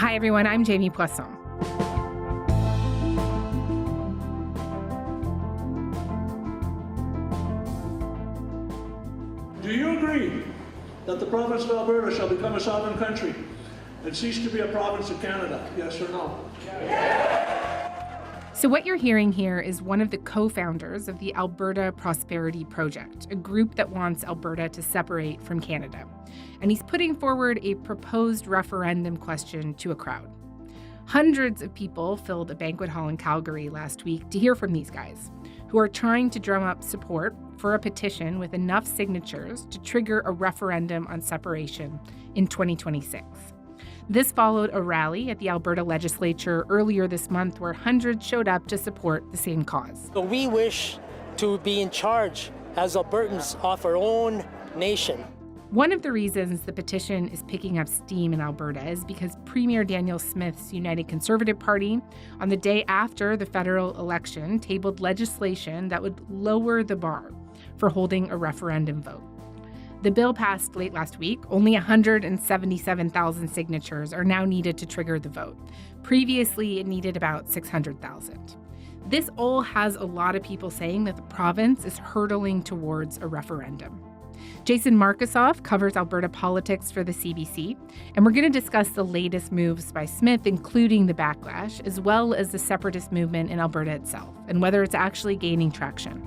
Hi, everyone. I'm Jamie Poisson. Do you agree that the province of Alberta shall become a sovereign country and cease to be a province of Canada? Yes or no? So what you're hearing here is one of the co-founders of the Alberta Prosperity Project, a group that wants Alberta to separate from Canada. And he's putting forward a proposed referendum question to a crowd. Hundreds of people filled a banquet hall in Calgary last week to hear from these guys, who are trying to drum up support for a petition with enough signatures to trigger a referendum on separation in 2026. This followed a rally at the Alberta legislature earlier this month where hundreds showed up to support the same cause. So we wish to be in charge as Albertans of our own nation. One of the reasons the petition is picking up steam in Alberta is because Premier Danielle Smith's United Conservative Party, on the day after the federal election, tabled legislation that would lower the bar for holding a referendum vote. The bill passed late last week. Only 177,000 signatures are now needed to trigger the vote. Previously, it needed about 600,000. This all has a lot of people saying that the province is hurtling towards a referendum. Jason Markusoff covers Alberta politics for the CBC, and we're going to discuss the latest moves by Smith, including the backlash, as well as the separatist movement in Alberta itself, and whether it's actually gaining traction.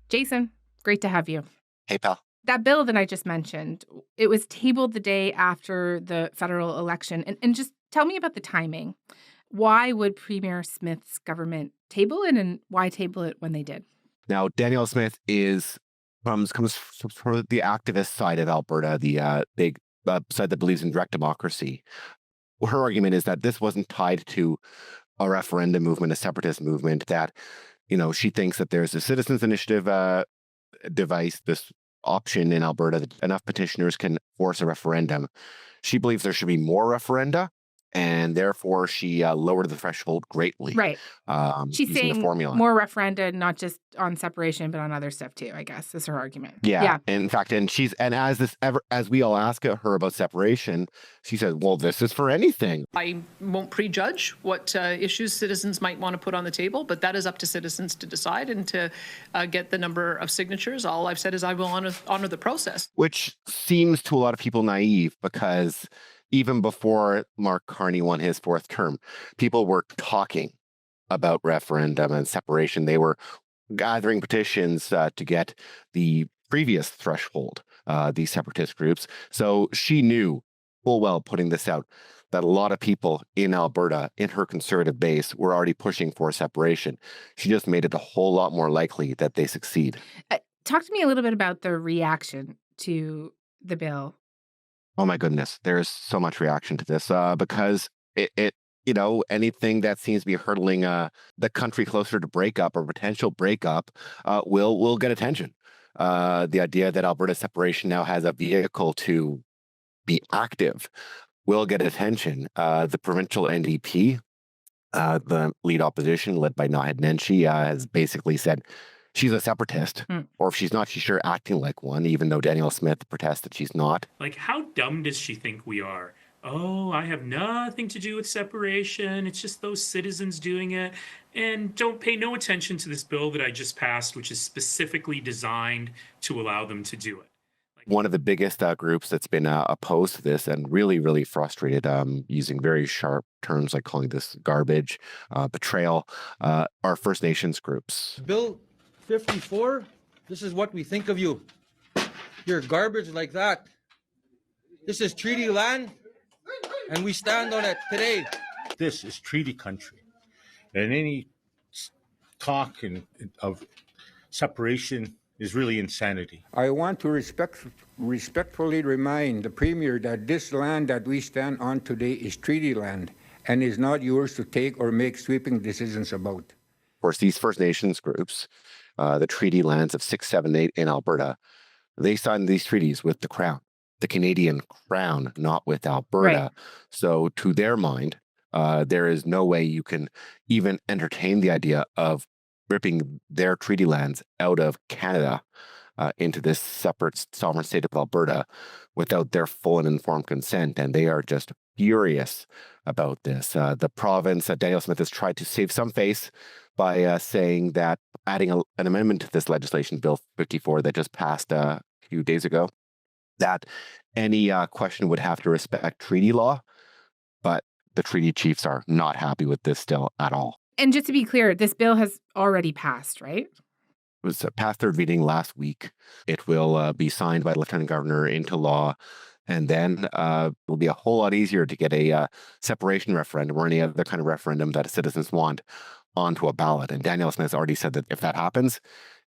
Jason, great to have you. Hey, pal. That bill that I just mentioned, it was tabled the day after the federal election. And just tell me about the timing. Why would Premier Smith's government table it, and why table it when they did? Now, Danielle Smith comes from the activist side of Alberta, the big side that believes in direct democracy. Her argument is that this wasn't tied to a referendum movement, a separatist movement, that she thinks that there's a citizens initiative device, this option in Alberta that enough petitioners can force a referendum. She believes there should be more referenda, and therefore she lowered the threshold greatly. Right. She's saying the formula. More referenda, not just on separation, but on other stuff too, I guess, is her argument. Yeah. In fact, as we all ask her about separation, she says, well, this is for anything. I won't prejudge what issues citizens might want to put on the table, but that is up to citizens to decide and to get the number of signatures. All I've said is I will honor the process. Which seems to a lot of people naive, because even before Mark Carney won his fourth term, people were talking about referendum and separation. They were gathering petitions to get the previous threshold, these separatist groups. So she knew full well, putting this out, that a lot of people in Alberta, in her conservative base, were already pushing for separation. She just made it a whole lot more likely that they succeed. Talk to me a little bit about the reaction to the bill. Oh my goodness, there's so much reaction to this because it anything that seems to be hurtling the country closer to breakup or potential breakup will get attention. The idea that Alberta separation now has a vehicle to be active will get attention. The provincial NDP, the lead opposition led by Naheed Nenshi, has basically said she's a separatist, or if she's not, she's sure acting like one, even though Danielle Smith protests that she's not. Like, how dumb does she think we are? Oh, I have nothing to do with separation. It's just those citizens doing it. And don't pay no attention to this bill that I just passed, which is specifically designed to allow them to do it. One of the biggest groups that's been opposed to this and really, really frustrated, using very sharp terms like calling this garbage, betrayal, are First Nations groups. Bill 54, this is what we think of you. You're garbage like that. This is treaty land, and we stand on it today. This is treaty country. And any talk of separation is really insanity. I want to respectfully remind the Premier that this land that we stand on today is treaty land and is not yours to take or make sweeping decisions about. Of course, these First Nations groups, the treaty lands of 6, 7, 8 in Alberta, they signed these treaties with the Crown, the Canadian Crown, not with Alberta. Right. So to their mind, there is no way you can even entertain the idea of ripping their treaty lands out of Canada into this separate sovereign state of Alberta without their full and informed consent. And they are just furious about this. The province, Danielle Smith, has tried to save some face by saying that adding an amendment to this legislation, Bill 54, that just passed a few days ago, that any question would have to respect treaty law. But the treaty chiefs are not happy with this still at all. And just to be clear, this bill has already passed, right? It was passed third reading last week. It will be signed by the Lieutenant Governor into law. And then it'll be a whole lot easier to get a separation referendum or any other kind of referendum that citizens want onto a ballot. And Danielle Smith has already said that if that happens,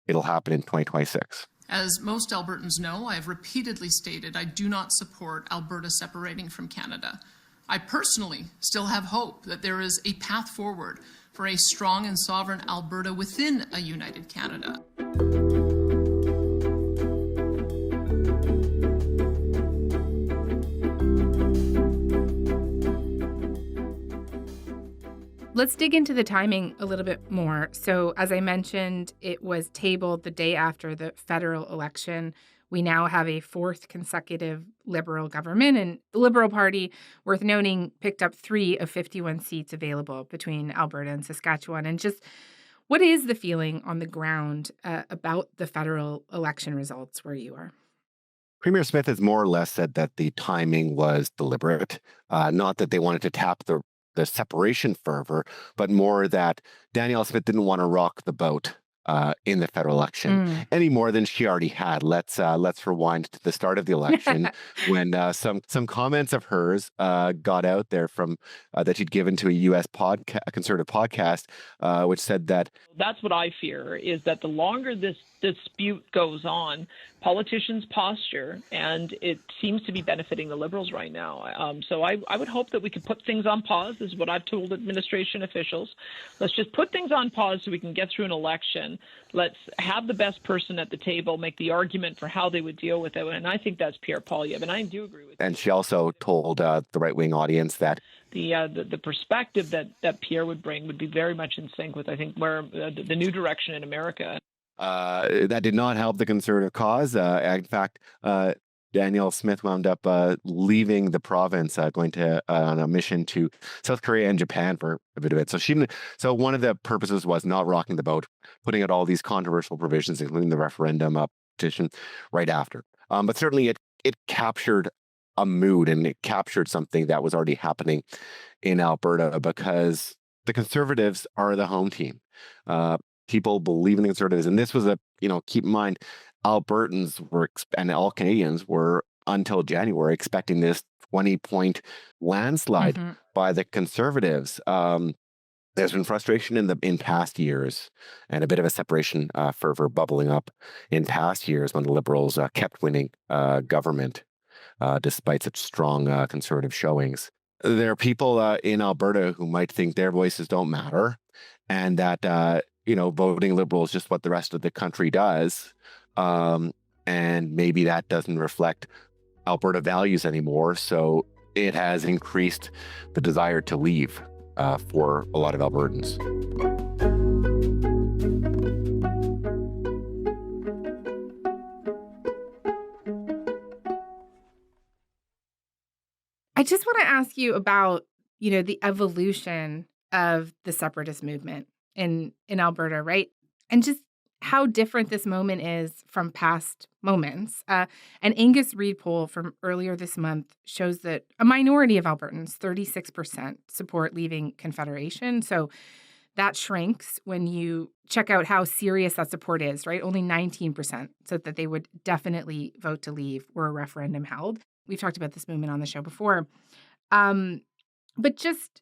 it'll happen in 2026. As most Albertans know, I have repeatedly stated I do not support Alberta separating from Canada. I personally still have hope that there is a path forward for a strong and sovereign Alberta within a united Canada. Let's dig into the timing a little bit more. So, as I mentioned, it was tabled the day after the federal election. We now have a fourth consecutive Liberal government, and the Liberal Party, worth noting, picked up 3 of 51 seats available between Alberta and Saskatchewan. And just what is the feeling on the ground about the federal election results where you are? Premier Smith has more or less said that the timing was deliberate, not that they wanted to tap the separation fervor, but more that Danielle Smith didn't want to rock the boat in the federal election any more than she already had. Let's rewind to the start of the election when some comments of hers got out there from that she'd given to a U.S. conservative podcast, which said that that's what I fear, is that the longer this dispute goes on, politicians posture, and it seems to be benefiting the Liberals right now. So I would hope that we could put things on pause. This is what I've told administration officials. Let's just put things on pause so we can get through an election. Let's have the best person at the table make the argument for how they would deal with it. And I think that's Pierre Poilievre, and I do agree with that. And she also told the right-wing audience that the perspective that Pierre would bring would be very much in sync with, I think, where the new direction in America. That did not help the conservative cause. In fact, Danielle Smith wound up leaving the province, going to on a mission to South Korea and Japan for a bit of it. So one of the purposes was not rocking the boat, putting out all these controversial provisions, including the referendum petition, right after. But certainly it captured a mood, and it captured something that was already happening in Alberta, because the Conservatives are the home team. People believe in the Conservatives, and this was keep in mind, Albertans and all Canadians were until January expecting this 20-point landslide by the Conservatives. There's been frustration in past years, and a bit of a separation fervor bubbling up in past years when the Liberals kept winning government despite such strong Conservative showings. There are people in Alberta who might think their voices don't matter, and that voting Liberal is just what the rest of the country does. And maybe that doesn't reflect Alberta values anymore. So it has increased the desire to leave for a lot of Albertans. I just want to ask you about, the evolution of the separatist movement in Alberta, right? And just how different this moment is from past moments. An Angus Reid poll from earlier this month shows that a minority of Albertans, 36%, support leaving Confederation. So that shrinks when you check out how serious that support is, right? Only 19% said that they would definitely vote to leave were a referendum held. We've talked about this movement on the show before. But just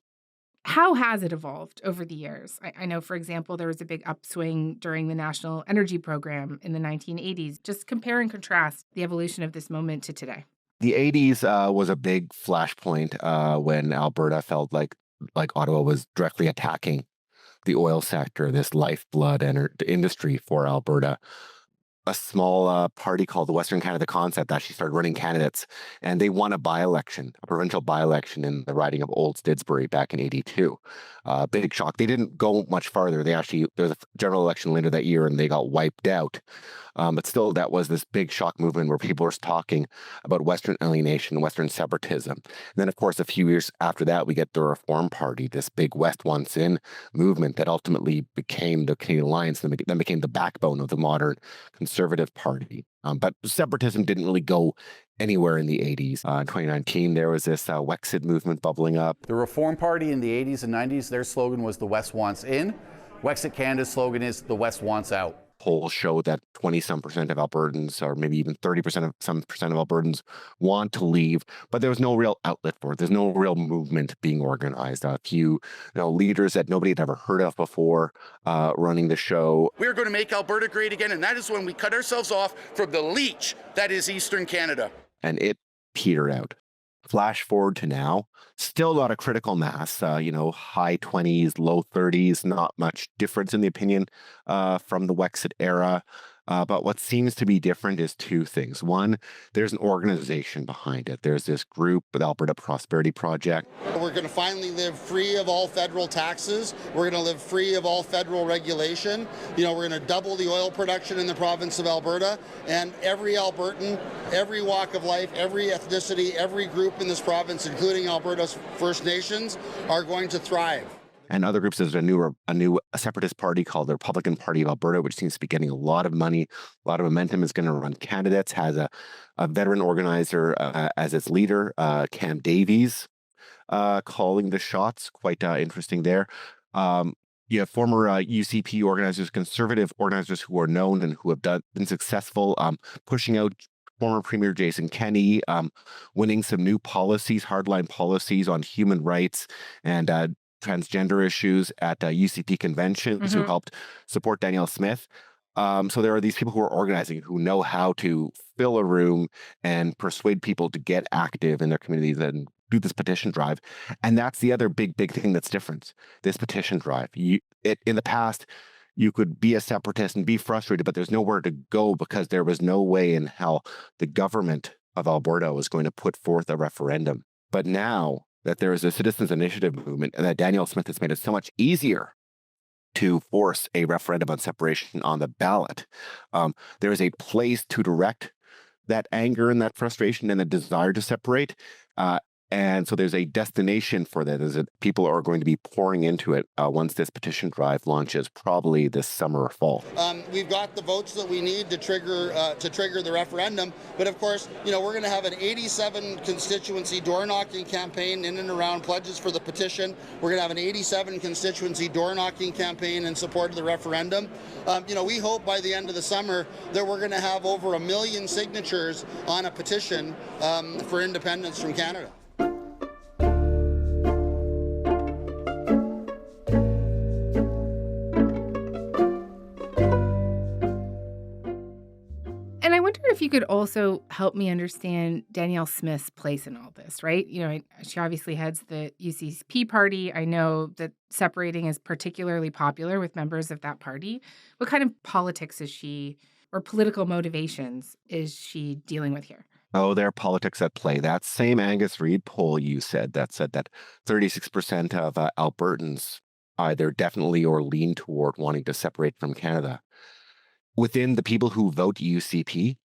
how has it evolved over the years? I know, for example, there was a big upswing during the National Energy Program in the 1980s. Just compare and contrast the evolution of this moment to today. The 80s was a big flashpoint when Alberta felt like Ottawa was directly attacking the oil sector, this lifeblood industry for Alberta. a small party called the Western Canada Concept that actually started running candidates, and they won a by-election, a provincial by-election in the riding of Old Stidsbury back in '82. Big shock. They didn't go much farther. There was a general election later that year, and they got wiped out. But still, that was this big shock movement where people were talking about Western alienation, Western separatism. And then, of course, a few years after that, we get the Reform Party, this big West Wants In movement that ultimately became the Canadian Alliance, and then became the backbone of the modern Conservative Party. But separatism didn't really go anywhere in the 80s. In 2019, there was this Wexit movement bubbling up. The Reform Party in the 80s and 90s, their slogan was the West Wants In. Wexit Canada's slogan is the West Wants Out. Polls show that 20-some% of Albertans, or maybe even 30% of Albertans, want to leave, but there was no real outlet for it. There's no real movement being organized. A few leaders that nobody had ever heard of before running the show. We're going to make Alberta great again, and that is when we cut ourselves off from the leech that is Eastern Canada. And it petered out. Flash forward to now, still not a critical mass, high 20s, low 30s, not much difference in the opinion from the Wexit era. But what seems to be different is two things. One, there's an organization behind it. There's this group, the Alberta Prosperity Project. We're going to finally live free of all federal taxes. We're going to live free of all federal regulation. We're going to double the oil production in the province of Alberta. And every Albertan, every walk of life, every ethnicity, every group in this province, including Alberta's First Nations, are going to thrive. And other groups, there's a new separatist party called the Republican Party of Alberta, which seems to be getting a lot of money, a lot of momentum, is going to run candidates, has a veteran organizer as its leader, Cam Davies, calling the shots. Quite interesting there. You have former UCP organizers, conservative organizers who are known and who have been successful, pushing out former Premier Jason Kenney, winning some new policies, hardline policies on human rights and transgender issues at UCP conventions, who helped support Danielle Smith. So there are these people who are organizing, who know how to fill a room and persuade people to get active in their communities and do this petition drive. And that's the other big thing that's different. This petition drive. In the past, you could be a separatist and be frustrated, but there's nowhere to go because there was no way in hell the government of Alberta was going to put forth a referendum. But now that there is a citizens' initiative movement and that Danielle Smith has made it so much easier to force a referendum on separation on the ballot, there is a place to direct that anger and that frustration and the desire to separate. And so there's a destination for that. People are going to be pouring into it once this petition drive launches, probably this summer or fall. We've got the votes that we need to trigger the referendum. But of course, we're going to have an 87 constituency door knocking campaign in and around pledges for the petition. We're going to have an 87 constituency door knocking campaign in support of the referendum. We hope by the end of the summer that we're going to have over 1 million signatures on a petition for independence from Canada. And I wonder if you could also help me understand Danielle Smith's place in all this, right? She obviously heads the UCP party. I know that separating is particularly popular with members of that party. What kind of politics is she, or political motivations is she dealing with here? Oh, there are politics at play. That same Angus Reid poll you said that 36% of Albertans either definitely or lean toward wanting to separate from Canada. Within the people who vote UCP,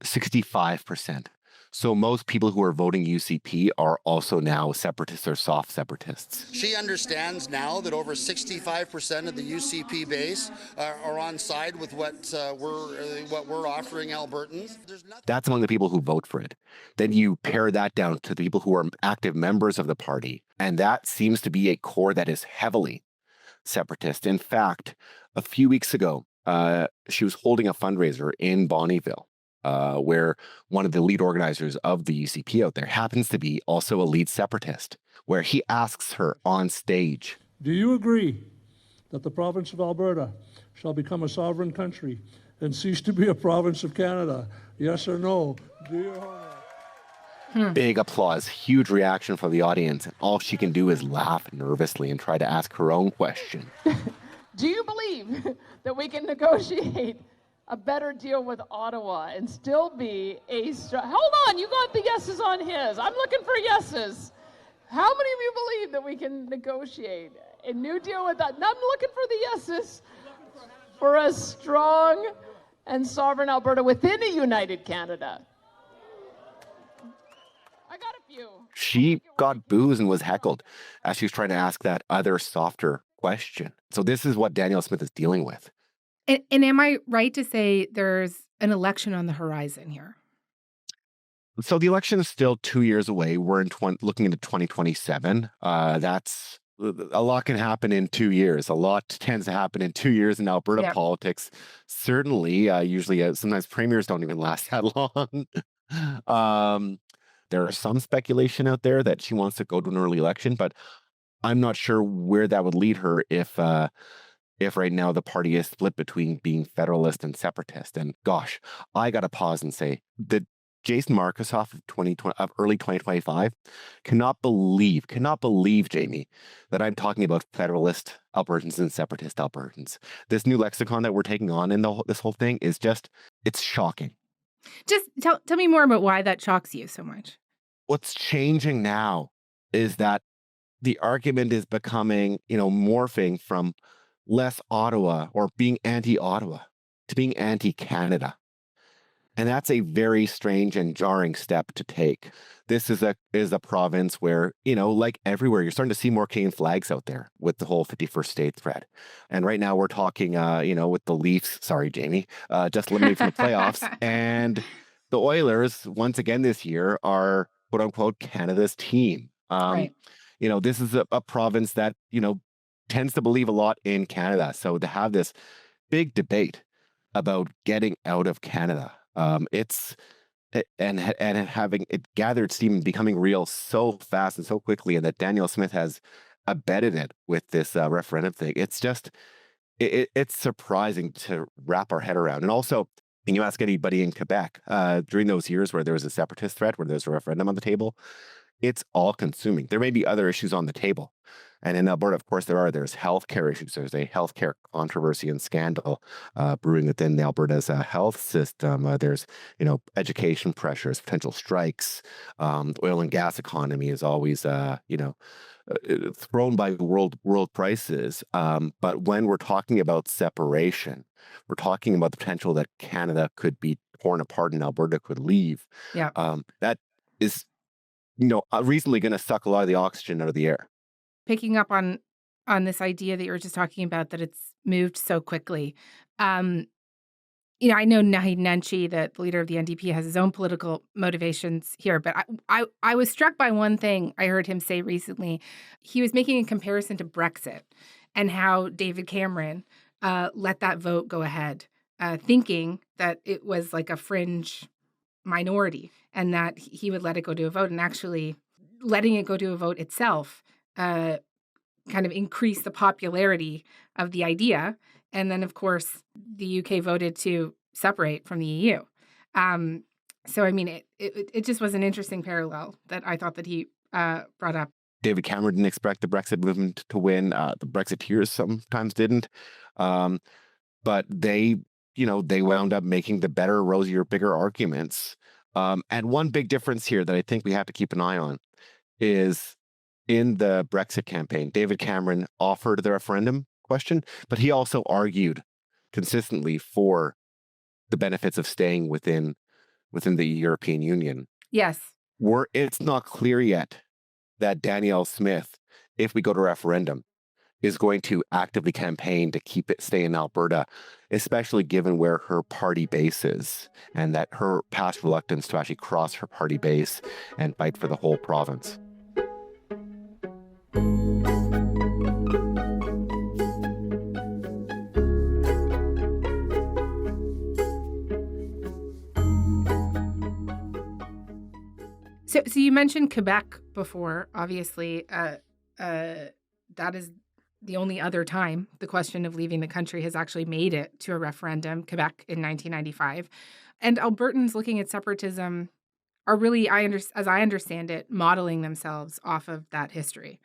65%. So most people who are voting UCP are also now separatists or soft separatists. She understands now that over 65% of the UCP base are on side with what we're offering Albertans. That's among the people who vote for it. Then you pare that down to the people who are active members of the party, and that seems to be a core that is heavily separatist. In fact, a few weeks ago, she was holding a fundraiser in Bonnyville, where one of the lead organizers of the UCP out there happens to be also a lead separatist, where he asks her on stage, Do you agree that the province of Alberta shall become a sovereign country and cease to be a province of Canada? Yes or no? Do you Big applause, huge reaction from the audience, and all she can do is laugh nervously and try to ask her own question. Do you believe that we can negotiate a better deal with Ottawa and still be a hold on, you got the yeses on his. I'm looking for yeses. How many of you believe that we can negotiate a new deal with that? Now I'm looking for the yeses for a strong and sovereign Alberta within a united Canada. I got a few. She got booed and was heckled as she was trying to ask that other softer question. So this is what Danielle Smith is dealing with. And am I right to say there's an election on the horizon here? So the election is still 2 years away. We're looking into 2027. That's a lot can happen in 2 years. A lot tends to happen in 2 years in Alberta politics. Certainly, usually, sometimes premiers don't even last that long. There are some speculation out there that she wants to go to an early election, but I'm not sure where that would lead her if right now the party is split between being federalist and separatist. And gosh, I got to pause and say that Jason Markusoff of early 2025 cannot believe, Jamie, that I'm talking about federalist Albertans and separatist Albertans. This new lexicon that we're taking on in this whole thing is it's shocking. Just tell me more about why that shocks you so much. What's changing now is that the argument is becoming, morphing from less Ottawa or being anti-Ottawa to being anti-Canada. And that's a very strange and jarring step to take. This is a province where, like everywhere, you're starting to see more Canadian flags out there with the whole 51st state thread. And right now we're talking, with the Leafs, sorry, Jamie, just eliminated from the playoffs. And the Oilers, once again this year, are, quote unquote, Canada's team. Right. This is a province that, tends to believe a lot in Canada. So to have this big debate about getting out of Canada, and having it gathered steam and becoming real so fast and so quickly, and that Danielle Smith has abetted it with this referendum thing. It's just, it's surprising to wrap our head around. And also, when you ask anybody in Quebec, during those years where there was a separatist threat, where there's a referendum on the table, it's all consuming. There may be other issues on the table. And in Alberta, of course, there's healthcare issues. There's a healthcare controversy and scandal brewing within Alberta's health system. There's, education pressures, potential strikes. The oil and gas economy is always, thrown by world prices. But when we're talking about separation, we're talking about the potential that Canada could be torn apart and Alberta could leave. Yeah. That is, reasonably going to suck a lot of the oxygen out of the air. Picking up on this idea that you were just talking about, that it's moved so quickly. I know Naheed Nenshi, the leader of the NDP, has his own political motivations here, but I was struck by one thing I heard him say recently. He was making a comparison to Brexit and how David Cameron let that vote go ahead, thinking that it was like a fringe minority and that he would let it go to a vote, and actually letting it go to a vote itself kind of increase the popularity of the idea. And then, of course, the UK voted to separate from the EU. So, I mean, it just was an interesting parallel that I thought that he brought up. David Cameron didn't expect the Brexit movement to win. The Brexiteers sometimes didn't. But they wound up making the better, rosier, bigger arguments. And one big difference here that I think we have to keep an eye on is, in the Brexit campaign, David Cameron offered the referendum question, but he also argued consistently for the benefits of staying within the European Union. Yes. It's not clear yet that Danielle Smith, if we go to referendum, is going to actively campaign to stay in Alberta, especially given where her party base is, and that her past reluctance to actually cross her party base and fight for the whole province. So you mentioned Quebec before. Obviously, that is the only other time the question of leaving the country has actually made it to a referendum, Quebec in 1995. And Albertans looking at separatism are really, as I understand it, modeling themselves off of that history.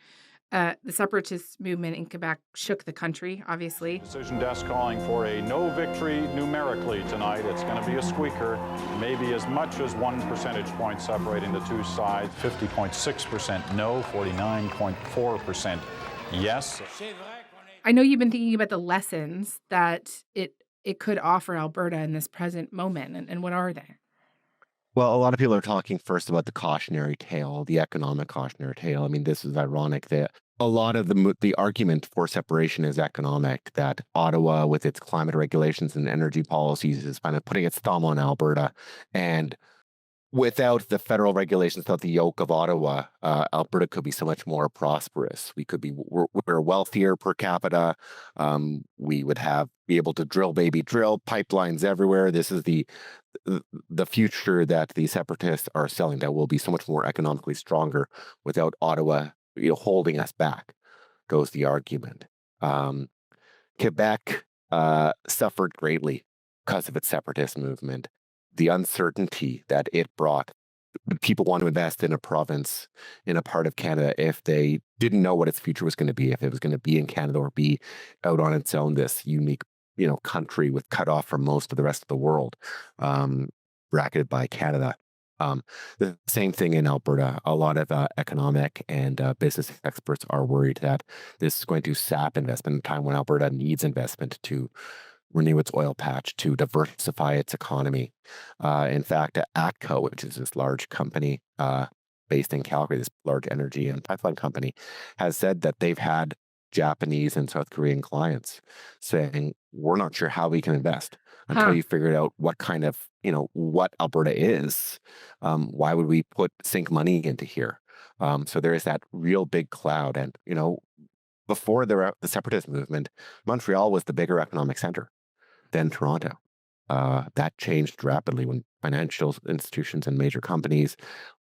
The separatist movement in Quebec shook the country, obviously. Decision desk calling for a no victory numerically tonight. It's going to be a squeaker, maybe as much as 1 percentage point separating the two sides. 50.6% no, 49.4% yes. I know you've been thinking about the lessons that it could offer Alberta in this present moment, and what are they? Well, a lot of people are talking first about the cautionary tale, the economic cautionary tale. I mean, this is ironic that a lot of the argument for separation is economic, that Ottawa, with its climate regulations and energy policies, is kind of putting its thumb on Alberta. And without the federal regulations, without the yoke of Ottawa, Alberta could be so much more prosperous. We're wealthier per capita. We would be able to drill, baby, drill, pipelines everywhere. This is the future that the separatists are selling, that will be so much more economically stronger without Ottawa, holding us back, goes the argument. Quebec suffered greatly because of its separatist movement. The uncertainty that it brought. People want to invest in a province, in a part of Canada, if they didn't know what its future was going to be, if it was going to be in Canada or be out on its own, this unique, country with cut off from most of the rest of the world, bracketed by Canada. The same thing in Alberta. A lot of economic and business experts are worried that this is going to sap investment at a time when Alberta needs investment to renew its oil patch, to diversify its economy. In fact, ATCO, which is this large company based in Calgary, this large energy and pipeline company, has said that they've had Japanese and South Korean clients saying, we're not sure how we can invest until you figured out what kind of, what Alberta is. Why would we sink money into here? So there is that real big cloud. And, before the separatist movement, Montreal was the bigger economic center than Toronto. That changed rapidly when financial institutions and major companies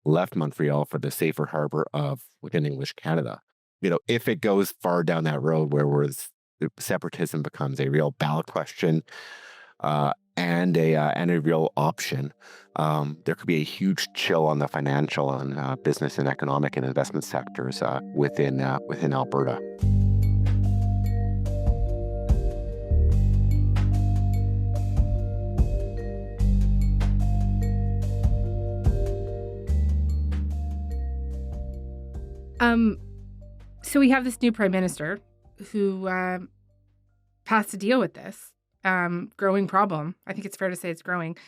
left Montreal for the safer harbor of within English Canada. If it goes far down that road where separatism becomes a real ballot question and a real option, there could be a huge chill on the financial and business and economic and investment sectors within Alberta. So we have this new prime minister who has to deal with this growing problem. I think it's fair to say it's growing.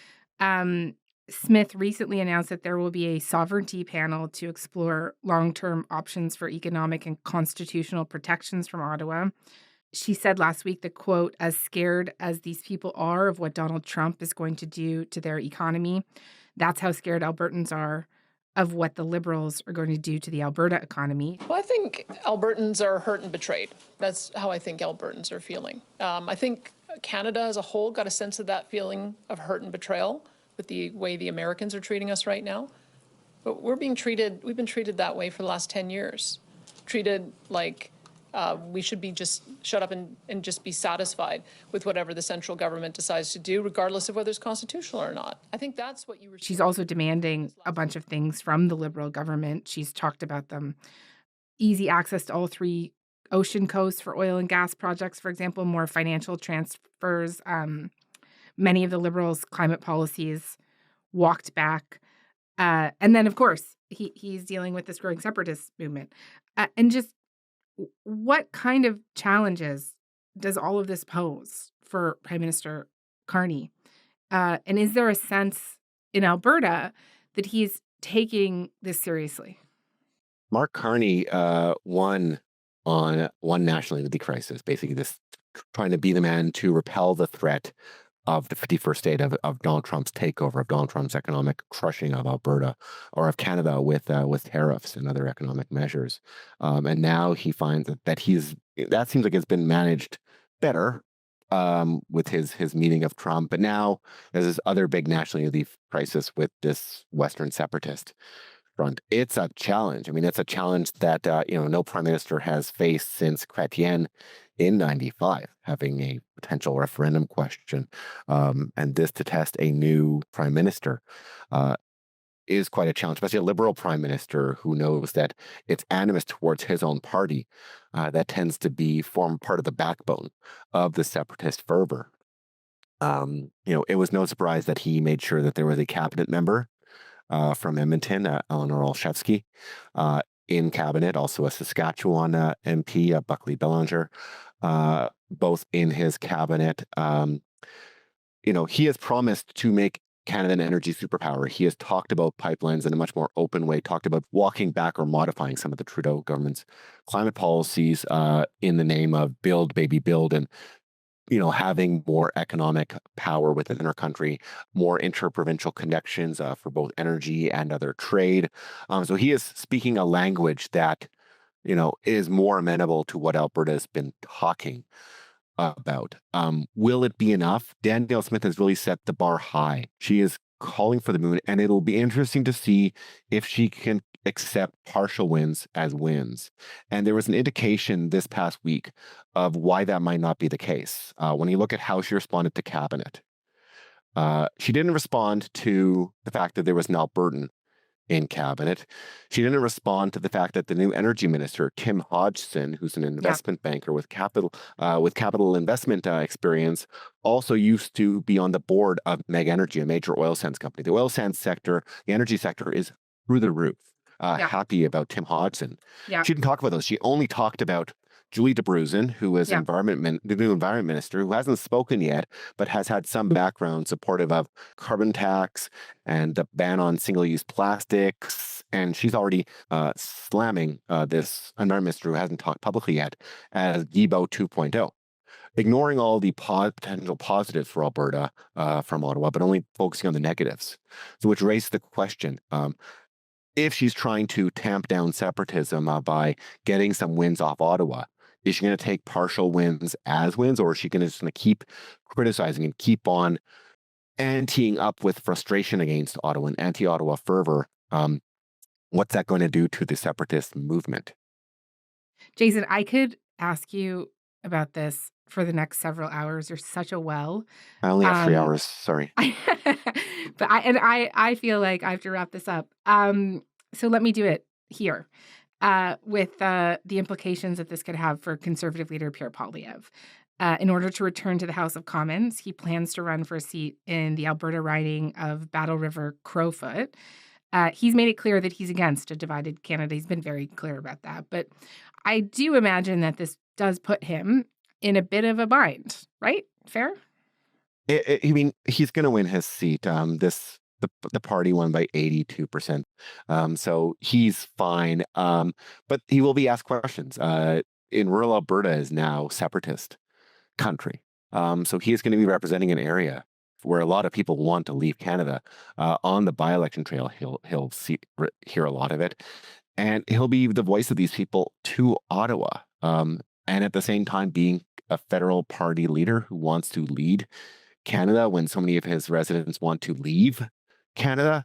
Smith recently announced that there will be a sovereignty panel to explore long-term options for economic and constitutional protections from Ottawa. She said last week that, quote, as scared as these people are of what Donald Trump is going to do to their economy, that's how scared Albertans are of what the Liberals are going to do to the Alberta economy. Well, I think Albertans are hurt and betrayed. That's how I think Albertans are feeling. I think Canada as a whole got a sense of that feeling of hurt and betrayal with the way the Americans are treating us right now. But we've been treated that way for the last 10 years. Treated like we should be just shut up and just be satisfied with whatever the central government decides to do, regardless of whether it's constitutional or not. I think that's what you were. She's also demanding a bunch of things from the Liberal government. She's talked about them. Easy access to all 3 ocean coasts for oil and gas projects, for example, more financial transfers. Many of the Liberals' climate policies walked back. And then, of course, he's dealing with this growing separatist movement. And just what kind of challenges does all of this pose for Prime Minister Carney? And is there a sense in Alberta that he's taking this seriously? Mark Carney won nationally with the crisis, basically this trying to be the man to repel the threat of the 51st state of Donald Trump's takeover, of Donald Trump's economic crushing of Alberta or of Canada with tariffs and other economic measures. And now he finds that seems like it's been managed better with his meeting of Trump. But now there's this other big national unity crisis with this Western separatist front. It's a challenge. I mean, it's a challenge that no prime minister has faced since Chrétien in 95, having a potential referendum question, and this to test a new prime minister. is quite a challenge, especially a Liberal Prime Minister who knows that it's animus towards his own party that tends to form part of the backbone of the separatist fervor. It was no surprise that he made sure that there was a cabinet member from Edmonton, Eleanor Olszewski, in cabinet, also a Saskatchewan MP, Buckley Belanger, both in his cabinet. He has promised to make Canada an energy superpower. He has talked about pipelines in a much more open way, talked about walking back or modifying some of the Trudeau government's climate policies in the name of build, baby, build, and having more economic power within our country, more interprovincial connections for both energy and other trade. So he is speaking a language that, is more amenable to what Alberta has been talking about. Will it be enough? Danielle Smith has really set the bar high. She is calling for the moon, and it'll be interesting to see if she can accept partial wins as wins. And there was an indication this past week of why that might not be the case. When you look at how she responded to cabinet, she didn't respond to the fact that there was an Albertan in cabinet. She didn't respond to the fact that the new energy minister, Tim Hodgson, who's an investment banker with capital investment experience, also used to be on the board of Meg Energy, a major oil sands company. The oil sands sector, the energy sector, is through the roof. Happy about Tim Hodgson. Yeah. She didn't talk about those. She only talked about Julie DeBruzen, who is the new environment minister, who hasn't spoken yet, but has had some background supportive of carbon tax and the ban on single-use plastics. And she's already slamming this environment minister who hasn't talked publicly yet as Guilbeault 2.0. Ignoring all the potential positives for Alberta from Ottawa, but only focusing on the negatives. So which raised the question, if she's trying to tamp down separatism by getting some wins off Ottawa, is she going to take partial wins as wins, or is she just going to keep criticizing and keep on anteing up with frustration against Ottawa and anti-Ottawa fervor? What's that going to do to the separatist movement? Jason, I could ask you about this for the next several hours. You're such a well. I only have 3 hours. Sorry. But I feel like I have to wrap this up. So let me do it here with the implications that this could have for Conservative leader Pierre Poilievre. In order to return to the House of Commons, he plans to run for a seat in the Alberta riding of Battle River Crowfoot. He's made it clear that he's against a divided Canada. He's been very clear about that. But I do imagine that this does put him in a bit of a bind, right? Fair? He's going to win his seat. The party won by 82%. So he's fine. But he will be asked questions. In rural Alberta is now separatist country. So he is going to be representing an area where a lot of people want to leave Canada. On the by-election trail, he'll hear a lot of it. And he'll be the voice of these people to Ottawa. And at the same time being a federal party leader who wants to lead Canada when so many of his residents want to leave Canada.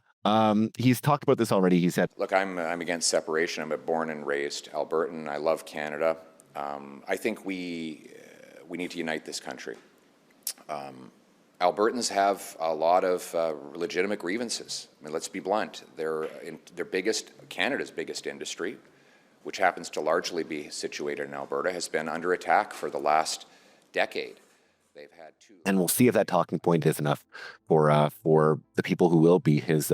He's talked about this already. He said, "Look, I'm against separation. I'm a born and raised Albertan. I love Canada. I think we need to unite this country. Albertans have a lot of legitimate grievances. I mean, let's be blunt. Canada's biggest industry, which happens to largely be situated in Alberta, has been under attack for the last decade. They've had two. And we'll see if that talking point is enough for the people who will be his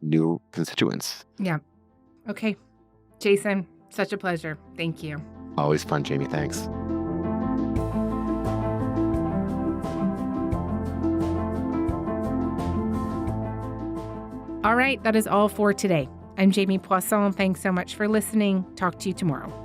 new constituents. Yeah. Okay. Jason, such a pleasure. Thank you. Always fun, Jamie. Thanks. All right. That is all for today. I'm Jamie Poisson. Thanks so much for listening. Talk to you tomorrow.